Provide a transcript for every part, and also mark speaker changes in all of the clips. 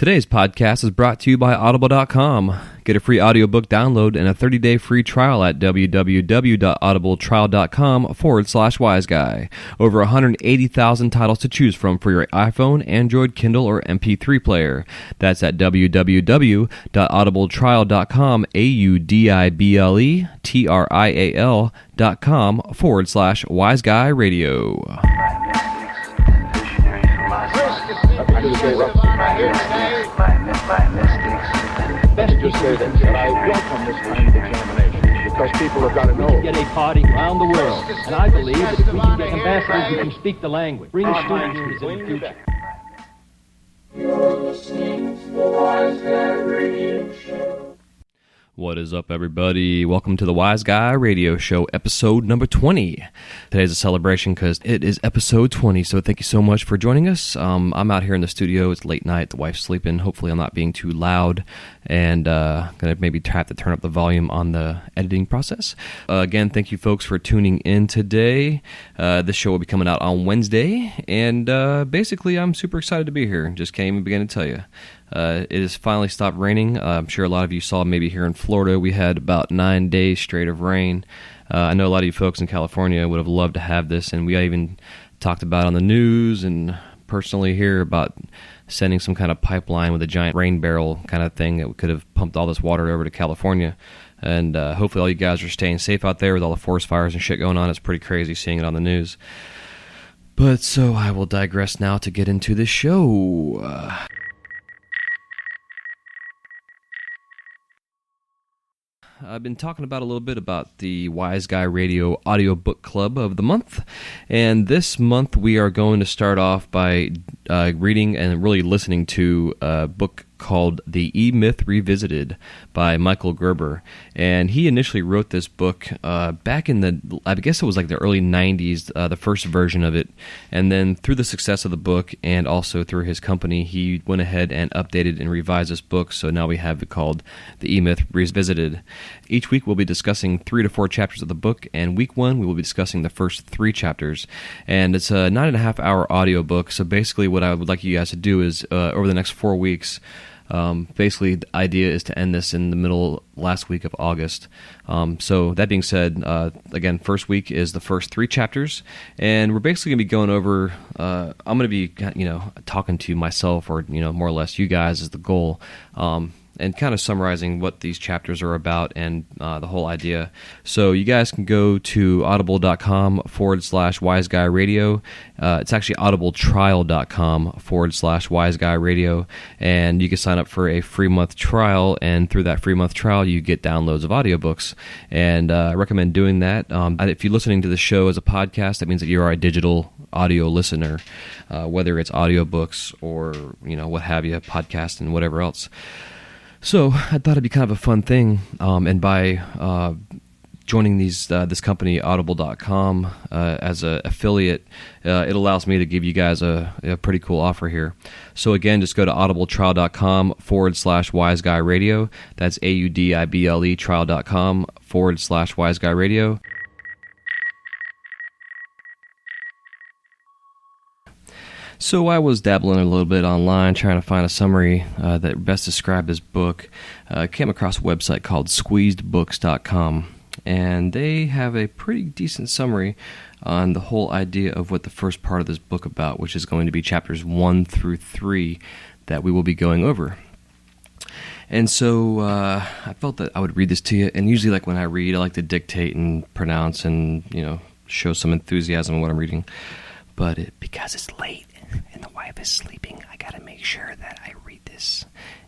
Speaker 1: Today's podcast is brought to you by Audible.com. Get a free audiobook download and a 30-day free trial at www.audibletrial.com/wiseguy. Over 180,000 titles to choose from for your iPhone, Android, Kindle, or MP3 player. That's at www.audibletrial.com, AUDIBLETRIAL.com/wiseguy-radio.
Speaker 2: Best just say that I welcome this kind of examination because people have got to know.
Speaker 3: We can get a party around the world, and I believe that if we can get ambassadors who can speak the language, bring students in the future.
Speaker 4: You're listening to the Wise Guy Radio Show.
Speaker 1: What is up, everybody? Welcome to the Wise Guy Radio Show, episode number 20. Today's a celebration because it is episode 20, so thank you so much for joining us. I'm out here in the studio. It's late night. The wife's sleeping. Hopefully I'm not being too loud, and going to maybe have to turn up the volume on the editing process. Again, thank you folks for tuning in today. This show will be coming out on Wednesday, and basically I'm super excited to be here. Just can't even begin to tell you. It has finally stopped raining. I'm sure a lot of you saw maybe here in Florida we had about 9 days straight of rain. I know a lot of you folks in California would have loved to have this, and we even talked about on the news and personally here about sending some kind of pipeline with a giant rain barrel kind of thing that we could have pumped all this water over to California. And hopefully all you guys are staying safe out there with all the forest fires and shit going on. It's pretty crazy seeing it on the news. But so I will digress now to get into the show. I've been talking about a little bit about the Wise Guy Radio Audio Book Club of the month, and this month we are going to start off by reading and really listening to a book called The E-Myth Revisited by Michael Gerber. And he initially wrote this book back in the, I guess it was like the early 90s, the first version of it. And then through the success of the book and also through his company, he went ahead and updated and revised this book. So now we have it called The E-Myth Revisited. Each week we'll be discussing 3 to 4 chapters of the book, and week 1 we will be discussing the first 3 chapters. And it's a 9.5 hour audio book. So basically what I would like you guys to do is over the next 4 weeks, basically, the idea is to end this in the last week of August. So that being said, again, first week is the first 3 chapters, and we're basically going to be going over. I'm going to be, talking to myself, or more or less you guys is the goal. And kind of summarizing what these chapters are about and the whole idea. So you guys can go to audible.com/wiseguy-radio. It's actually audibletrial.com/wiseguy-radio. And you can sign up for a free month trial. And through that free month trial, you get downloads of audiobooks. And I recommend doing that. If you're listening to the show as a podcast, that means that you are a digital audio listener, whether it's audiobooks or, what have you, podcast and whatever else. So I thought it'd be kind of a fun thing, and by joining this company, Audible.com, as an affiliate, it allows me to give you guys a pretty cool offer here. So again, just go to audibletrial.com/wiseguy-radio. That's AUDIBLE trial.com/wiseguy-radio. So I was dabbling a little bit online trying to find a summary that best described this book. Came across a website called squeezedbooks.com, and they have a pretty decent summary on the whole idea of what the first part of this book about, which is going to be chapters 1 through 3 that we will be going over. And so I felt that I would read this to you, and usually like when I read, I like to dictate and pronounce and, show some enthusiasm in what I'm reading. But because it's late and the wife is sleeping, I got to make sure that I read this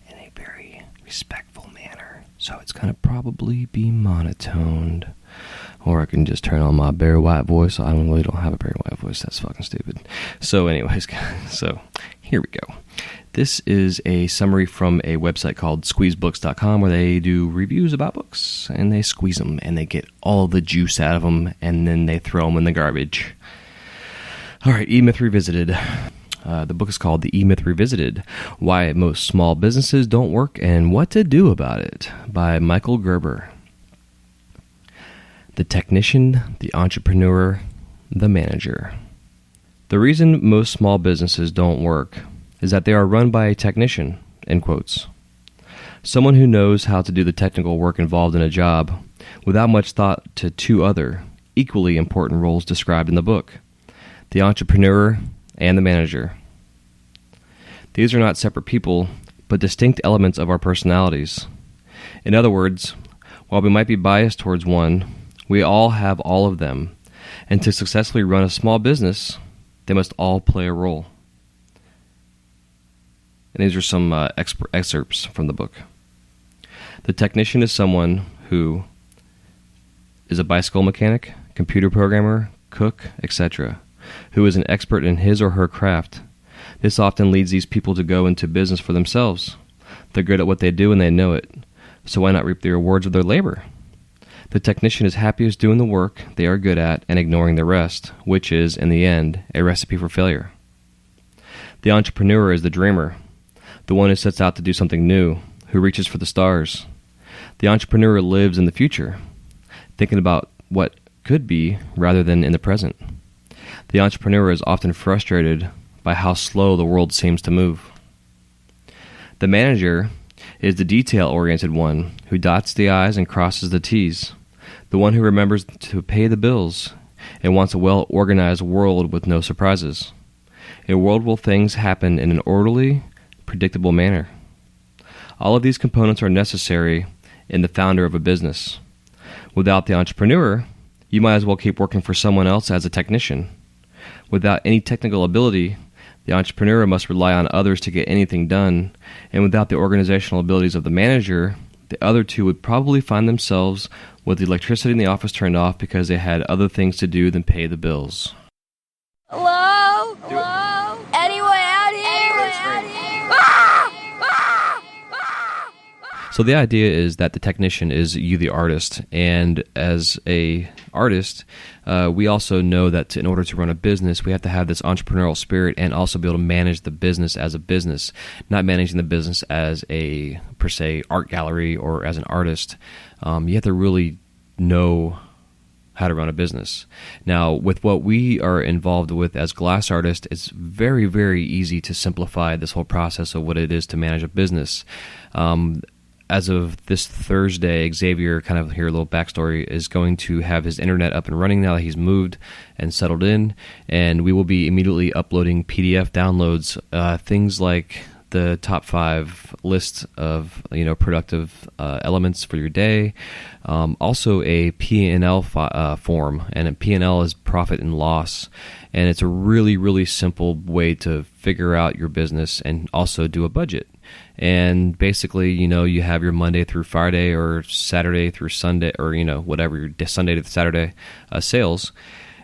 Speaker 1: in a very respectful manner. So it's going to probably be monotoned. Or I can just turn on my Barry White voice. I really don't have a Barry White voice. That's fucking stupid. So anyways, so here we go. This is a summary from a website called squeezebooks.com, where they do reviews about books, and they squeeze them, and they get all the juice out of them, and then they throw them in the garbage. All right, E-Myth Revisited. The book is called The E-Myth Revisited, Why Most Small Businesses Don't Work and What to Do About It, by Michael Gerber. The technician, the entrepreneur, the manager. The reason most small businesses don't work is that they are run by a technician, end quotes. Someone who knows how to do the technical work involved in a job without much thought to two other, equally important roles described in the book: the entrepreneur and the manager. These are not separate people, but distinct elements of our personalities. In other words, while we might be biased towards one, we all have all of them, and to successfully run a small business, they must all play a role. And these are some excerpts from the book. The technician is someone who is a bicycle mechanic, computer programmer, cook, etc., who is an expert in his or her craft. This often leads these people to go into business for themselves. They're good at what they do and they know it, so why not reap the rewards of their labor? The technician is happiest doing the work they are good at and ignoring the rest, which is, in the end, a recipe for failure. The entrepreneur is the dreamer, the one who sets out to do something new, who reaches for the stars. The entrepreneur lives in the future, thinking about what could be rather than in the present. The entrepreneur is often frustrated by how slow the world seems to move. The manager is the detail-oriented one who dots the I's and crosses the T's, the one who remembers to pay the bills and wants a well-organized world with no surprises, a world where things happen in an orderly, predictable manner. All of these components are necessary in the founder of a business. Without the entrepreneur, you might as well keep working for someone else as a technician. Without any technical ability, the entrepreneur must rely on others to get anything done, and without the organizational abilities of the manager, the other two would probably find themselves with the electricity in the office turned off because they had other things to do than pay the bills.
Speaker 5: Hello? Hello? Anyone out here? Ah! Ah! Ah!
Speaker 1: So the idea is that the technician is you, the artist, and as a artist, we also know that in order to run a business, we have to have this entrepreneurial spirit and also be able to manage the business as a business, not managing the business as a, per se, art gallery or as an artist. You have to really know how to run a business. Now, with what we are involved with as glass artists, it's very, very easy to simplify this whole process of what it is to manage a business. As of this Thursday, Xavier, kind of here a little backstory, is going to have his internet up and running now that he's moved and settled in, and we will be immediately uploading PDF downloads, things like the top 5 list of productive elements for your day, also a P&L form, and a P&L is profit and loss, and it's a really, really simple way to figure out your business and also do a budget. And basically, you have your Monday through Friday or Saturday through Sunday, or whatever, your Sunday to Saturday sales.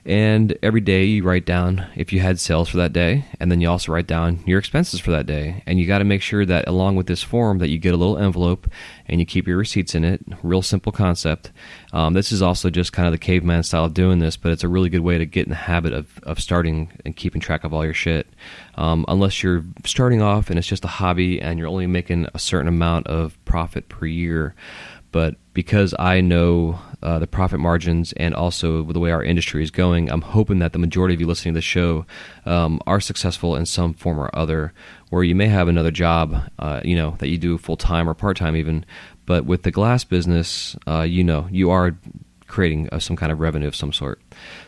Speaker 1: And every day you write down if you had sales for that day, and then you also write down your expenses for that day. And you got to make sure that along with this form that you get a little envelope and you keep your receipts in it. Real simple concept. This is also just kind of the caveman style of doing this, but it's a really good way to get in the habit of starting and keeping track of all your shit. Unless you're starting off and it's just a hobby and you're only making a certain amount of profit per year. But because I know the profit margins and also the way our industry is going, I'm hoping that the majority of you listening to the show are successful in some form or other, where you may have another job, that you do full-time or part-time even. But with the glass business, you are creating some kind of revenue of some sort.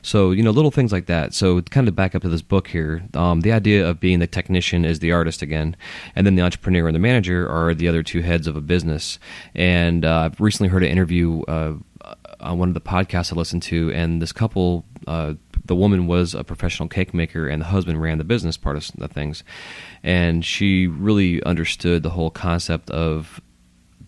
Speaker 1: So, little things like that. So kind of back up to this book here, the idea of being the technician is the artist again, and then the entrepreneur and the manager are the other two heads of a business. And I've recently heard an interview on one of the podcasts I listened to, and this couple, the woman was a professional cake maker and the husband ran the business part of the things. And she really understood the whole concept of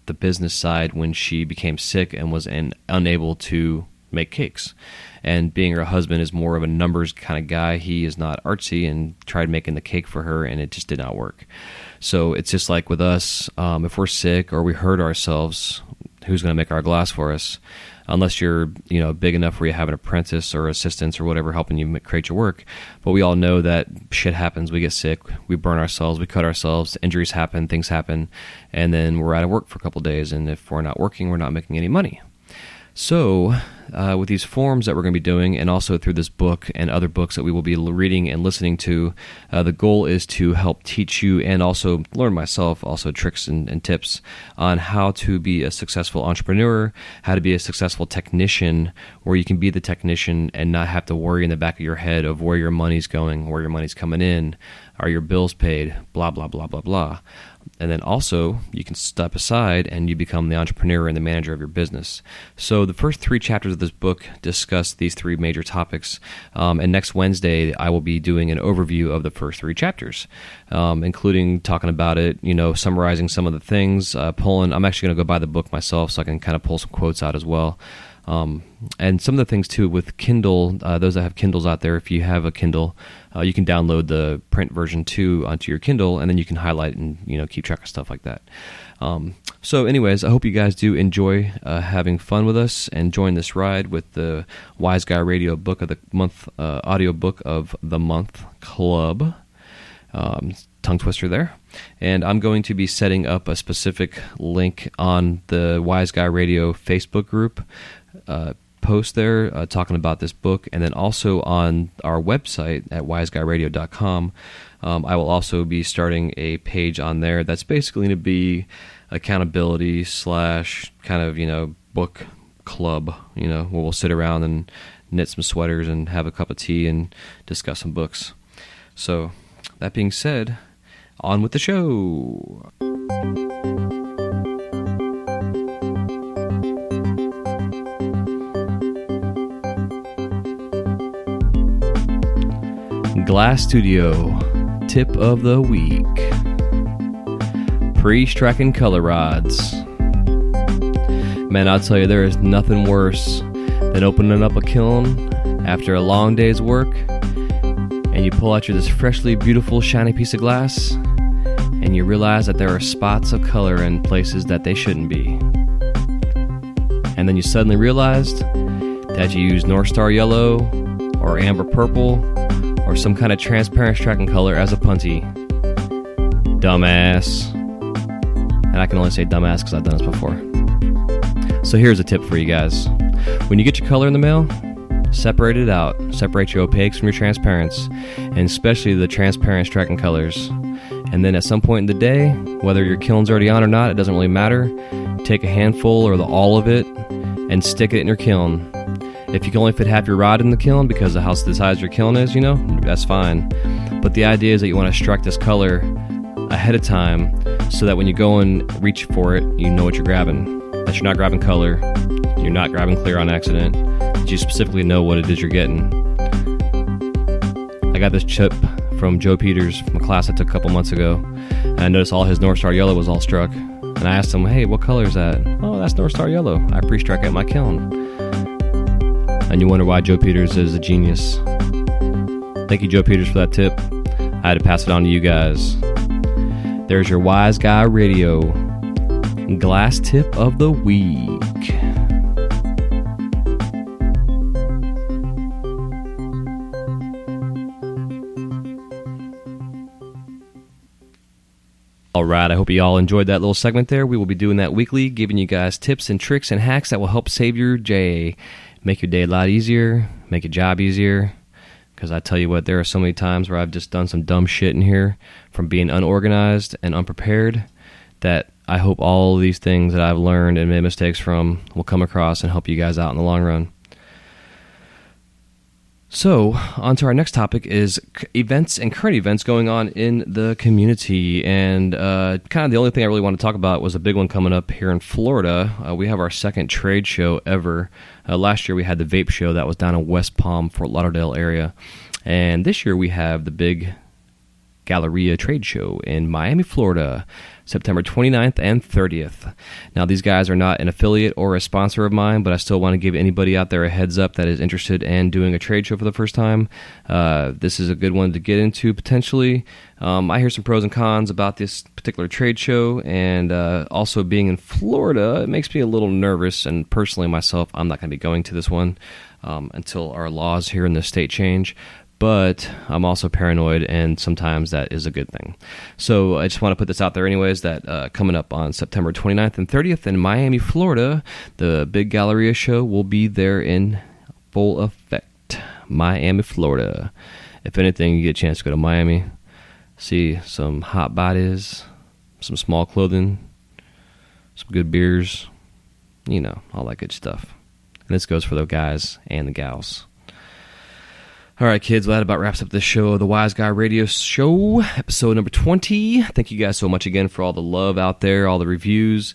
Speaker 1: the business side when she became sick and was unable to make cakes. And being her husband is more of a numbers kind of guy, he is not artsy, and tried making the cake for her and it just did not work. So it's just like with us, if we're sick or we hurt ourselves, who's going to make our glass for us? Unless you're big enough where you have an apprentice or assistants or whatever helping you create your work. But we all know that shit happens. We get sick, we burn ourselves, we cut ourselves, injuries happen, things happen, and then we're out of work for a couple of days. And if we're not working, we're not making any money. So with these forums that we're going to be doing, and also through this book and other books that we will be reading and listening to, the goal is to help teach you and also learn myself also tricks and tips on how to be a successful entrepreneur, how to be a successful technician, where you can be the technician and not have to worry in the back of your head of where your money's going, where your money's coming in, are your bills paid, blah, blah, blah, blah, blah. And then also, you can step aside and you become the entrepreneur and the manager of your business. So the first 3 chapters of this book discuss these 3 major topics. And next Wednesday, I will be doing an overview of the first 3 chapters, including talking about it, summarizing some of the things, I'm actually going to go buy the book myself so I can kind of pull some quotes out as well. And some of the things too with Kindle, those that have Kindles out there, if you have a Kindle, you can download the print version too onto your Kindle, and then you can highlight and keep track of stuff like that. So anyways, I hope you guys do enjoy having fun with us and join this ride with the Wise Guy Radio Book of the Month, Audio Book of the Month Club. Tongue twister there. And I'm going to be setting up a specific link on the Wise Guy Radio Facebook group post there talking about this book, and then also on our website at wiseguyradio.com. I will also be starting a page on there that's basically going to be accountability / kind of book club, where we'll sit around and knit some sweaters and have a cup of tea and discuss some books. So that being said, on with the show. Glass Studio Tip of the Week. Pre-striking color rods. Man, I'll tell you, there is nothing worse than opening up a kiln after a long day's work, and you pull out this freshly beautiful shiny piece of glass, and you realize that there are spots of color in places that they shouldn't be. And then you suddenly realized that you used North Star Yellow or Amber Purple or some kind of transparent striking color as a punty. Dumbass. And I can only say dumbass because I've done this before. So here's a tip for you guys. When you get your color in the mail, separate it out. Separate your opaques from your transparents, and especially the transparent striking colors. And then at some point in the day, whether your kiln's already on or not, it doesn't really matter. Take a handful or all of it and stick it in your kiln. If you can only fit half your rod in the kiln because of how the size your kiln is, that's fine. But the idea is that you want to strike this color ahead of time so that when you go and reach for it, you know what you're grabbing. That you're not grabbing color, you're not grabbing clear on accident, that you specifically know what it is you're getting. I got this chip from Joe Peters from a class I took a couple months ago, and I noticed all his North Star Yellow was all struck. And I asked him, hey, what color is that? Oh, that's North Star Yellow. I pre-struck it at my kiln. And you wonder why Joe Peters is a genius. Thank you, Joe Peters, for that tip. I had to pass it on to you guys. There's your Wise Guy Radio Glass Tip of the Week. All right, I hope you all enjoyed that little segment there. We will be doing that weekly, giving you guys tips and tricks and hacks that will help save your day. Make your day a lot easier, make your job easier. Because I tell you what, there are so many times where I've just done some dumb shit in here from being unorganized and unprepared that I hope all of these things that I've learned and made mistakes from will come across and help you guys out in the long run. So, on to our next topic is events and current events going on in the community. And kind of the only thing I really want to talk about was a big one coming up here in Florida. We have our second trade show ever. Last year we had the vape show that was down in West Palm, Fort Lauderdale area. And this year we have the big Galleria trade show in Miami, Florida, September 29th and 30th. Now, these guys are not an affiliate or a sponsor of mine, but I still want to give anybody out there a heads up that is interested in doing a trade show for the first time. This is a good one to get into, potentially. I hear some pros and cons about this particular trade show, and also being in Florida, it makes me a little nervous, and personally myself, I'm not going to be going to this one until our laws here in the state change. but I'm also paranoid, and sometimes that is a good thing. So I just want to put this out there anyways, that coming up on September 29th and 30th in Miami, Florida, the Big Galleria show will be there in full effect. Miami, Florida. If anything, you get a chance to go to Miami, see some hot bodies, some small clothing, some good beers, all that good stuff. And this goes for the guys and the gals. All right, kids, well, that about wraps up this show, the Wise Guy Radio Show, episode number 20. Thank you guys so much again for all the love out there, all the reviews,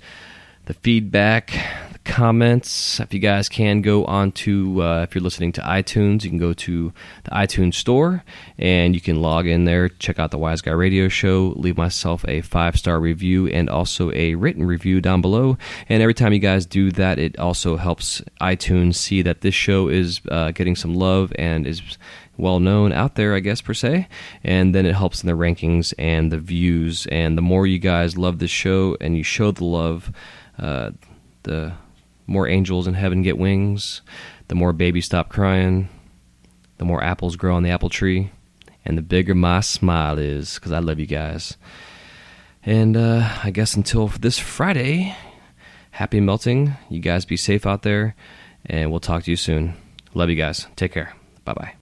Speaker 1: the feedback, the comments. If you guys can go on to, if you're listening to iTunes, you can go to the iTunes store, and you can log in there, check out the Wise Guy Radio Show, leave myself a 5-star review and also a written review down below. And every time you guys do that, it also helps iTunes see that this show is getting some love and is well known out there, I guess, per se. And then it helps in the rankings and the views. And the more you guys love this show and you show the love, the more angels in heaven get wings, the more babies stop crying, the more apples grow on the apple tree, and the bigger my smile is, because I love you guys. And I guess until this Friday, happy melting. You guys be safe out there, and we'll talk to you soon. Love you guys. Take care. Bye-bye.